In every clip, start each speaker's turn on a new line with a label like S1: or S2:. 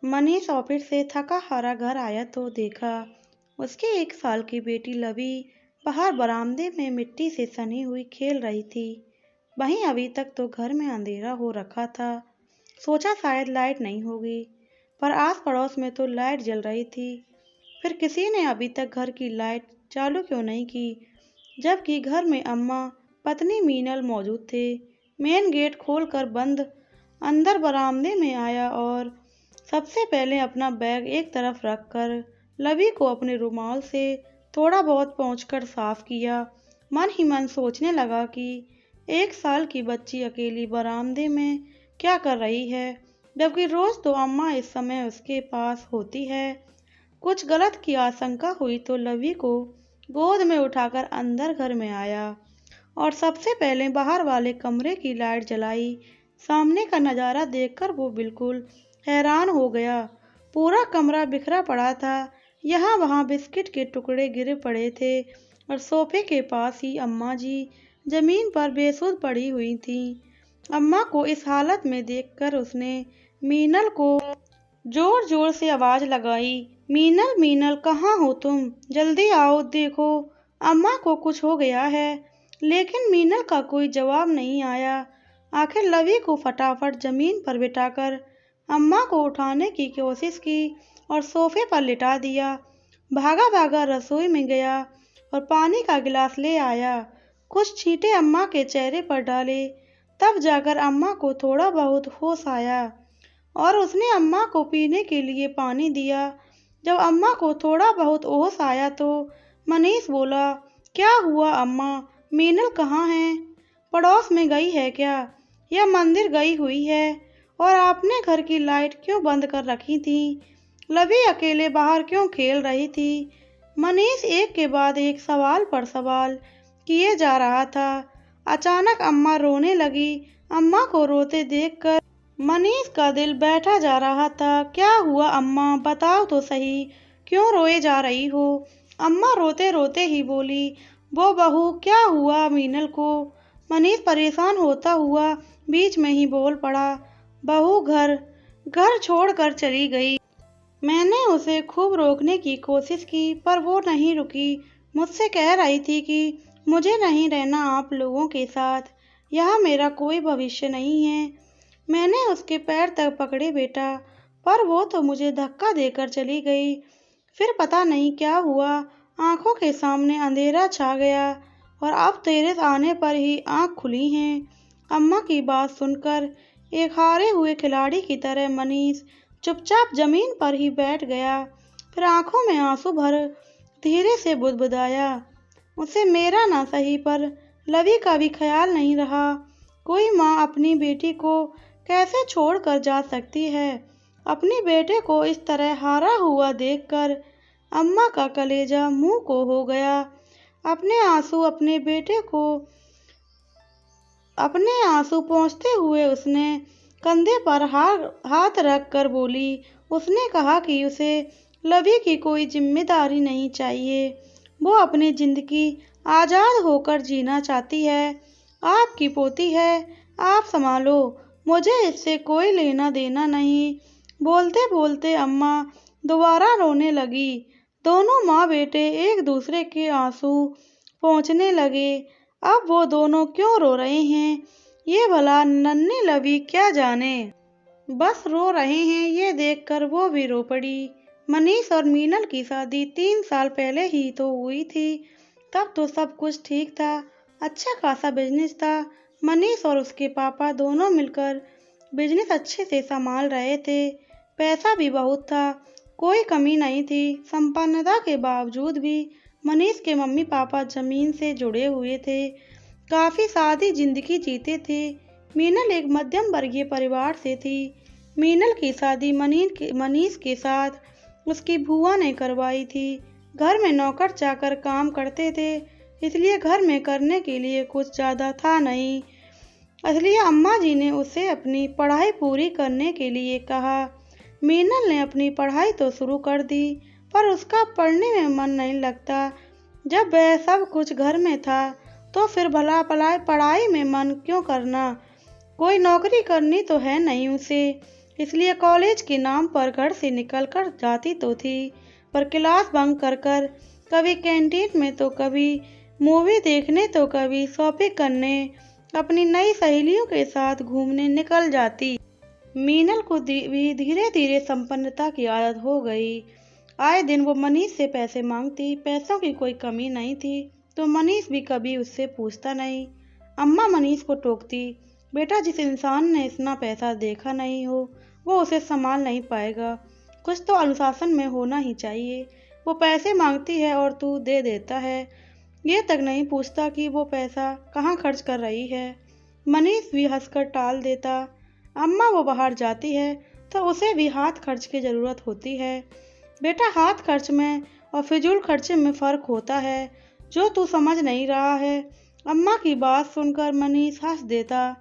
S1: Manish office से थका हारा घर आया तो देखा उसकी 1 साल की बेटी लवी बाहर बरामदे में मिट्टी से सनी हुई खेल रही थी। वहीं अभी तक तो घर में अंधेरा हो रखा था। सोचा शायद लाइट नहीं होगी, पर आस पड़ोस में तो लाइट जल रही थी। फिर किसी ने अभी तक घर की लाइट चालू क्यों नहीं की, जबकि घर में अम्मा पत्नी मीनल मौजूद थे। मेन गेट खोलकर बंद अंदर बरामदे में आया और सबसे पहले अपना बैग एक तरफ रखकर लवी को अपने रुमाल से थोड़ा बहुत पोंछकर साफ किया। मन ही मन सोचने लगा कि 1 साल की बच्ची अकेली बरामदे में क्या कर रही है, जबकि रोज तो अम्मा इस समय उसके पास होती है। कुछ गलत की आशंका हुई तो लवी को गोद में उठाकर अंदर घर में आया और सबसे पहले बाहर वाले कमरे की लाइट जलाई। सामने का नज़ारा देखकर वो बिल्कुल हैरान हो गया। पूरा कमरा बिखरा पड़ा था, यहाँ वहाँ बिस्किट के टुकड़े गिरे पड़े थे और सोफे के पास ही अम्मा जी जमीन पर बेसुध पड़ी हुई थीं। अम्मा को इस हालत में देखकर उसने मीनल को जोर जोर से आवाज लगाई, मीनल मीनल कहाँ हो तुम, जल्दी आओ, देखो अम्मा को कुछ हो गया है। लेकिन मीनल का कोई जवाब नहीं आया। आखिर लवी को फटाफट जमीन पर बिठाकर अम्मा को उठाने की कोशिश की और सोफे पर लिटा दिया। भागा भागा रसोई में गया और पानी का गिलास ले आया। कुछ छींटे अम्मा के चेहरे पर डाले, तब जाकर अम्मा को थोड़ा बहुत होश आया और उसने अम्मा को पीने के लिए पानी दिया। जब अम्मा को थोड़ा बहुत होश आया तो मनीष बोला, क्या हुआ अम्मा, मीनल कहाँ है? पड़ोस में गई है क्या, या मंदिर गई हुई है? और आपने घर की लाइट क्यों बंद कर रखी थी? लवी अकेले बाहर क्यों खेल रही थी? मनीष एक के बाद एक सवाल पर सवाल किए जा रहा था। अचानक अम्मा रोने लगी। अम्मा को रोते देखकर मनीष का दिल बैठा जा रहा था। क्या हुआ अम्मा, बताओ तो सही, क्यों रोए जा रही हो? अम्मा रोते रोते ही बोली, वो बहू क्या हुआ मीनल को? मनीष परेशान होता हुआ बीच में ही बोल पड़ा, बहू घर घर छोड़कर चली गई। मैंने उसे खूब रोकने की कोशिश की पर वो नहीं रुकी। मुझसे कह रही थी कि मुझे नहीं रहना आप लोगों के साथ, यहाँ मेरा कोई भविष्य नहीं है। मैंने उसके पैर तक पकड़े बेटा, पर वो तो मुझे धक्का देकर चली गई। फिर पता नहीं क्या हुआ, आंखों के सामने अंधेरा छा गया और अब तेरे आने पर ही आंख खुली हैं। अम्मा की बात सुनकर एक हारे हुए खिलाड़ी की तरह मनीष चुपचाप जमीन पर ही बैठ गया। फिर आंखों में आंसू भर धीरे से बुदबुदाया, उसे मेरा ना सही पर लवी का भी ख्याल नहीं रहा। कोई माँ अपनी बेटी को कैसे छोड़कर जा सकती है? अपने बेटे को इस तरह हारा हुआ देखकर अम्मा का कलेजा मुंह को हो गया। अपने आंसू पोंछते हुए उसने कंधे पर हाथ रख कर बोली, उसने कहा कि उसे लवी की कोई जिम्मेदारी नहीं चाहिए। वो अपनी जिंदगी आज़ाद होकर जीना चाहती है। आपकी पोती है, आप संभालो, मुझे इससे कोई लेना देना नहीं। बोलते बोलते अम्मा दोबारा रोने लगी। दोनों माँ बेटे एक दूसरे के आंसू पोंछने लगे। अब वो दोनों क्यों रो रहे हैं, ये भला नन्ही लवी क्या जाने। बस रो रहे हैं ये देखकर वो भी रो पड़ी। मनीष और मीनल की शादी 3 साल पहले ही तो हुई थी। तब तो सब कुछ ठीक था, अच्छा खासा बिजनेस था। मनीष और उसके पापा दोनों मिलकर बिजनेस अच्छे से संभाल रहे थे। पैसा भी बहुत था, कोई कमी नहीं थी। संपन्नता के बावजूद भी मनीष के मम्मी पापा जमीन से जुड़े हुए थे, काफ़ी सादी जिंदगी जीते थे। मीनल एक मध्यम वर्गीय परिवार से थी। मीनल की शादी मनीष के साथ उसकी बुआ ने करवाई थी। घर में नौकर चाकर काम करते थे, इसलिए घर में करने के लिए कुछ ज़्यादा था नहीं। इसलिए अम्मा जी ने उसे अपनी पढ़ाई पूरी करने के लिए कहा। मीनल ने अपनी पढ़ाई तो शुरू कर दी, पर उसका पढ़ने में मन नहीं लगता। जब वह सब कुछ घर में था तो फिर भला पढ़ाई में मन क्यों करना? कोई नौकरी करनी तो है नहीं उसे, इसलिए कॉलेज के नाम पर घर से निकल कर जाती तो थी, पर क्लास बंक कर कर कभी कैंटीन में तो कभी मूवी देखने तो कभी शॉपिंग करने अपनी नई सहेलियों के साथ घूमने निकल जाती। मीनल को भी धीरे धीरे संपन्नता की आदत हो गई। आए दिन वो मनीष से पैसे मांगती, पैसों की कोई कमी नहीं थी तो मनीष भी कभी उससे पूछता नहीं। अम्मा मनीष को टोकती, बेटा जिस इंसान ने इतना पैसा देखा नहीं हो वो उसे संभाल नहीं पाएगा, कुछ तो अनुशासन में होना ही चाहिए। वो पैसे मांगती है और तू दे देता है, ये तक नहीं पूछता कि वो पैसा कहाँ खर्च कर रही है। मनीष भी हंसकर टाल देता। अम्मा वो बाहर जाती है तो उसे भी हाथ खर्च की ज़रूरत होती है। बेटा हाथ खर्च में और फिजूल खर्चे में फ़र्क होता है जो तू समझ नहीं रहा है। अम्मा की बात सुनकर मनीष हंस देता।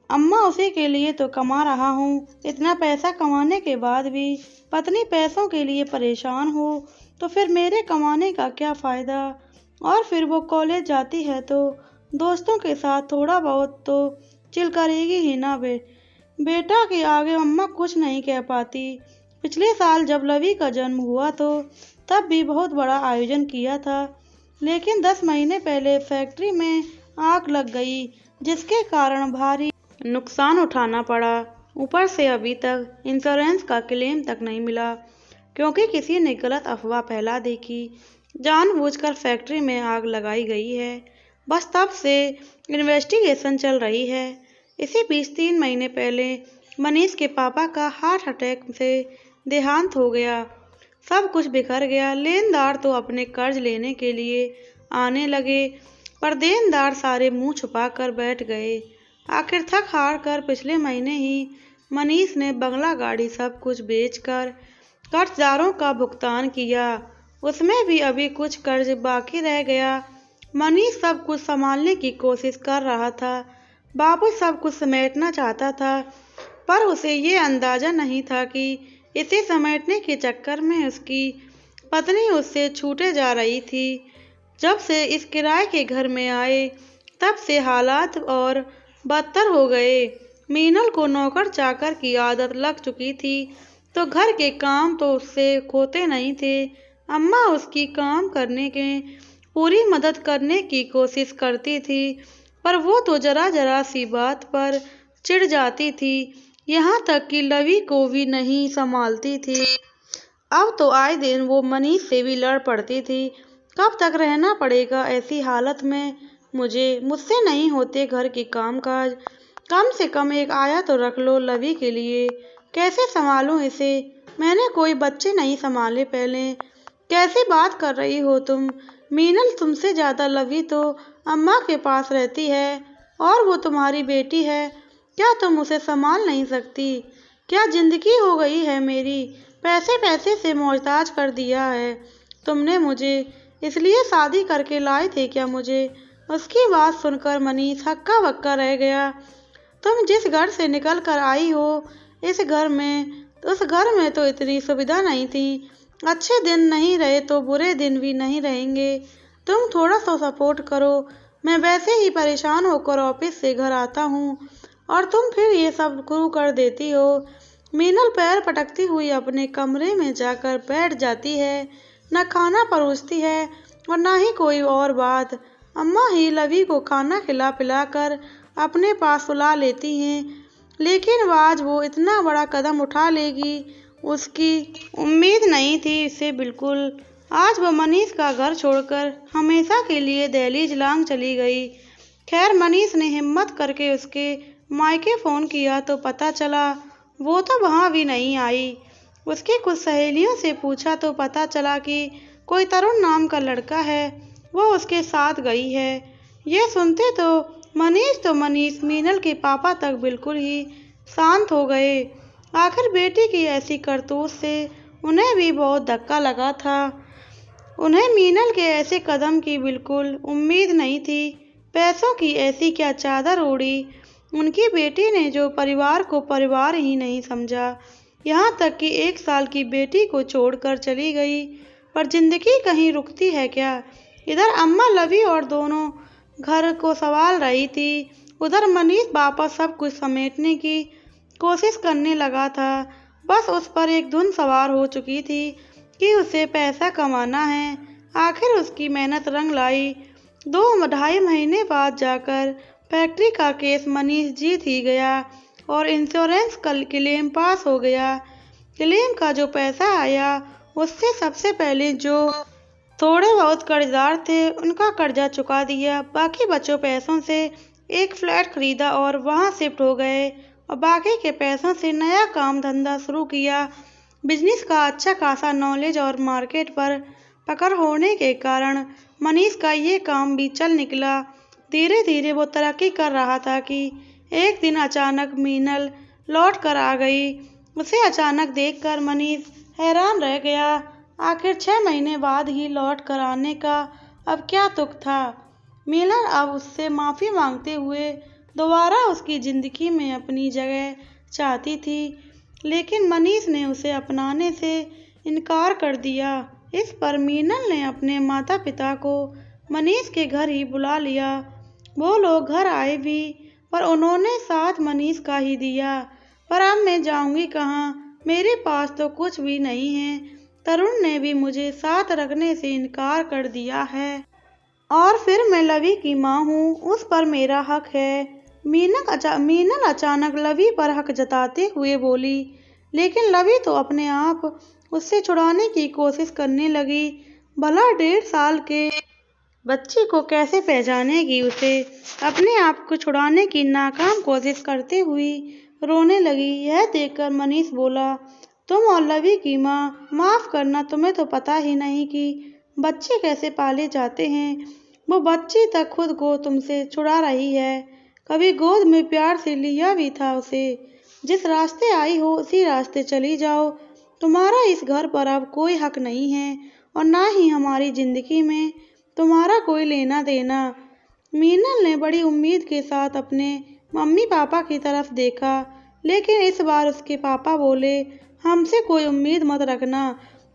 S1: अम्मा उसी के लिए तो कमा रहा हूँ, इतना पैसा कमाने के बाद भी पत्नी पैसों के लिए परेशान हो तो फिर मेरे कमाने का क्या फ़ायदा। और फिर वो कॉलेज जाती है तो दोस्तों के साथ थोड़ा बहुत तो चिल करेगी ही ना। बेटा के आगे अम्मा कुछ नहीं कह पाती। पिछले साल जब लवी का जन्म हुआ तो तब भी बहुत बड़ा आयोजन किया था, लेकिन 10 महीने पहले फैक्ट्री में आग लग गई जिसके कारण भारी नुकसान उठाना पड़ा। ऊपर से अभी तक इंश्योरेंस का क्लेम तक नहीं मिला क्योंकि किसी ने गलत अफवाह फैला दी कि जानबूझकर फैक्ट्री में आग लगाई गई है। बस तब से इन्वेस्टिगेशन चल रही है। इसी बीच 3 महीने पहले मनीष के पापा का हार्ट अटैक से देहांत हो गया। सब कुछ बिखर गया। लेनदार तो अपने कर्ज लेने के लिए आने लगे पर देनदार सारे मुंह छुपा कर बैठ गए। आखिर थक हार कर पिछले महीने ही मनीष ने बंगला गाड़ी सब कुछ बेचकर कर्जदारों का भुगतान किया। उसमें भी अभी कुछ कर्ज बाकी रह गया। मनीष सब कुछ संभालने की कोशिश कर रहा था। बाबू सब कुछ समेटना चाहता था पर उसे ये अंदाजा नहीं था कि इसे समेटने के चक्कर में उसकी पत्नी उससे छूटे जा रही थी। जब से इस किराए के घर में आए तब से हालात और बदतर हो गए। मीनल को नौकर चाकर की आदत लग चुकी थी तो घर के काम तो उससे होते नहीं थे। अम्मा उसकी काम करने के पूरी मदद करने की कोशिश करती थी पर वो तो जरा जरा सी बात पर चिढ़ जाती थी, यहाँ तक कि लवी को भी नहीं संभालती थी। अब तो आए दिन वो मनीष से भी लड़ पड़ती थी। कब तक रहना पड़ेगा ऐसी हालत में मुझसे नहीं होते घर के कामकाज, कम से कम एक आया तो रख लो लवी के लिए। कैसे संभालूं इसे, मैंने कोई बच्चे नहीं संभाले पहले। कैसी बात कर रही हो तुम मीनल, तुमसे ज़्यादा लवी तो अम्मा के पास रहती है और वो तुम्हारी बेटी है, क्या तुम उसे संभाल नहीं सकती? क्या जिंदगी हो गई है मेरी, पैसे पैसे से मोहताज कर दिया है तुमने मुझे, इसलिए शादी करके लाए थे क्या मुझे? उसकी बात सुनकर मनीष हक्का बक्का रह गया। तुम जिस घर से निकल कर आई हो उस घर में तो इतनी सुविधा नहीं थी। अच्छे दिन नहीं रहे तो बुरे दिन भी नहीं रहेंगे। तुम थोड़ा सा सपोर्ट करो, मैं वैसे ही परेशान होकर ऑफिस से घर आता हूँ और तुम फिर ये सब शुरू कर देती हो। मीनल पैर पटकती हुई अपने कमरे में जाकर बैठ जाती है। न खाना परोसती है और न ही कोई और बात। अम्मा ही लवी को खाना खिला पिला कर अपने पास सुला लेती हैं, लेकिन आज वो इतना बड़ा कदम उठा लेगी उसकी उम्मीद नहीं थी इससे बिल्कुल। आज वो मनीष का घर छोड़कर हमेशा के लिए दहलीज लांग चली गई। खैर मनीष ने हिम्मत करके उसके मायके फ़ोन किया तो पता चला वो तो वहाँ भी नहीं आई। उसकी कुछ सहेलियों से पूछा तो पता चला कि कोई तरुण नाम का लड़का है, वो उसके साथ गई है। ये सुनते तो मनीष मीनल के पापा तक बिल्कुल ही शांत हो गए। आखिर बेटी की ऐसी करतूत से उन्हें भी बहुत धक्का लगा था। उन्हें मीनल के ऐसे कदम की बिल्कुल उम्मीद नहीं थी। पैसों की ऐसी क्या चादर ओढ़ी उनकी बेटी ने जो परिवार को परिवार ही नहीं समझा, यहाँ तक कि 1 साल की बेटी को छोड़कर चली गई। पर जिंदगी कहीं रुकती है क्या? इधर अम्मा लवी और दोनों घर को संभाल रही थी, उधर मनीष वापस सब कुछ समेटने की कोशिश करने लगा था। बस उस पर एक धुन सवार हो चुकी थी कि उसे पैसा कमाना है। आखिर उसकी मेहनत रंग लाई। 2 ढाई महीने बाद जाकर फैक्ट्री का केस मनीष जीत ही गया और इंश्योरेंस क्लेम पास हो गया। क्लेम का जो पैसा आया उससे सबसे पहले जो थोड़े बहुत कर्जदार थे उनका कर्जा चुका दिया। बाकी बचे पैसों से एक फ्लैट खरीदा और वहां शिफ्ट हो गए और बाकी के पैसों से नया काम धंधा शुरू किया। बिजनेस का अच्छा खासा नॉलेज और मार्केट पर पकड़ होने के कारण मनीष का ये काम भी चल निकला। धीरे धीरे वो तरक्की कर रहा था कि एक दिन अचानक मीनल लौट कर आ गई। उसे अचानक देखकर मनीष हैरान रह गया। आखिर 6 महीने बाद ही लौट कर आने का अब क्या तुक था। मीनल अब उससे माफ़ी मांगते हुए दोबारा उसकी ज़िंदगी में अपनी जगह चाहती थी, लेकिन मनीष ने उसे अपनाने से इनकार कर दिया। इस पर मीनल ने अपने माता पिता को मनीष के घर ही बुला लिया। वो लोग घर आए भी, पर उन्होंने साथ मनीष का ही दिया। पर अब मैं जाऊंगी कहाँ, मेरे पास तो कुछ भी नहीं है। तरुण ने भी मुझे साथ रखने से इनकार कर दिया है और फिर मैं लवी की माँ हूँ, उस पर मेरा हक है। मीनल अचानक लवी पर हक जताते हुए बोली, लेकिन लवी तो अपने आप उससे छुड़ाने की कोशिश करने लगी। भला 1.5 साल के बच्चे को कैसे पहचानेगी। उसे अपने आप को छुड़ाने की नाकाम कोशिश करते हुई रोने लगी। यह देखकर मनीष बोला, तुम और लवी की माँ, माफ़ करना, तुम्हें तो पता ही नहीं कि बच्चे कैसे पाले जाते हैं। वो बच्ची तक खुद को तुमसे छुड़ा रही है। कभी गोद में प्यार से लिया भी था उसे। जिस रास्ते आई हो उसी रास्ते चली जाओ। तुम्हारा इस घर पर अब कोई हक नहीं है और ना ही हमारी ज़िंदगी में तुम्हारा कोई लेना देना। मीनल ने बड़ी उम्मीद के साथ अपने मम्मी पापा की तरफ देखा, लेकिन इस बार उसके पापा बोले, हमसे कोई उम्मीद मत रखना।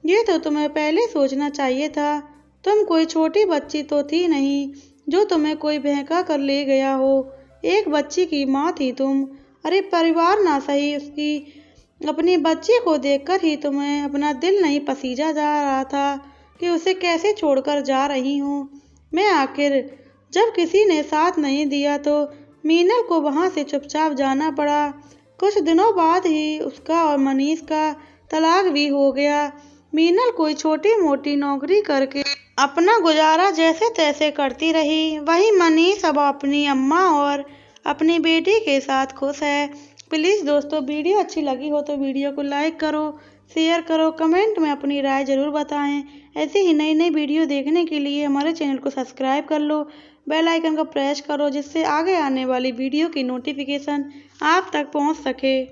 S1: ये तो तुम्हें पहले सोचना चाहिए था। तुम कोई छोटी बच्ची तो थी नहीं जो तुम्हें कोई बहका कर ले गया हो। एक बच्ची की माँ थी तुम। अरे परिवार ना सही, उसकी अपनी बच्ची को देखकर ही तुम्हें अपना दिल नहीं पसीजा जा रहा था कि उसे कैसे छोड़कर जा रही हूँ मैं। आखिर जब किसी ने साथ नहीं दिया तो मीनल को वहाँ से चुपचाप जाना पड़ा। कुछ दिनों बाद ही उसका और मनीष का तलाक भी हो गया। मीनल कोई छोटी मोटी नौकरी करके अपना गुजारा जैसे तैसे करती रही। वहीं मनीष अब अपनी अम्मा और अपनी बेटी के साथ खुश है। प्लीज़ दोस्तों, वीडियो अच्छी लगी हो तो वीडियो को लाइक करो, शेयर करो, कमेंट में अपनी राय ज़रूर बताएं। ऐसे ही नई नई वीडियो देखने के लिए हमारे चैनल को सब्सक्राइब कर लो, बेल आइकन को प्रेस करो, जिससे आगे आने वाली वीडियो की नोटिफिकेशन आप तक पहुंच सके।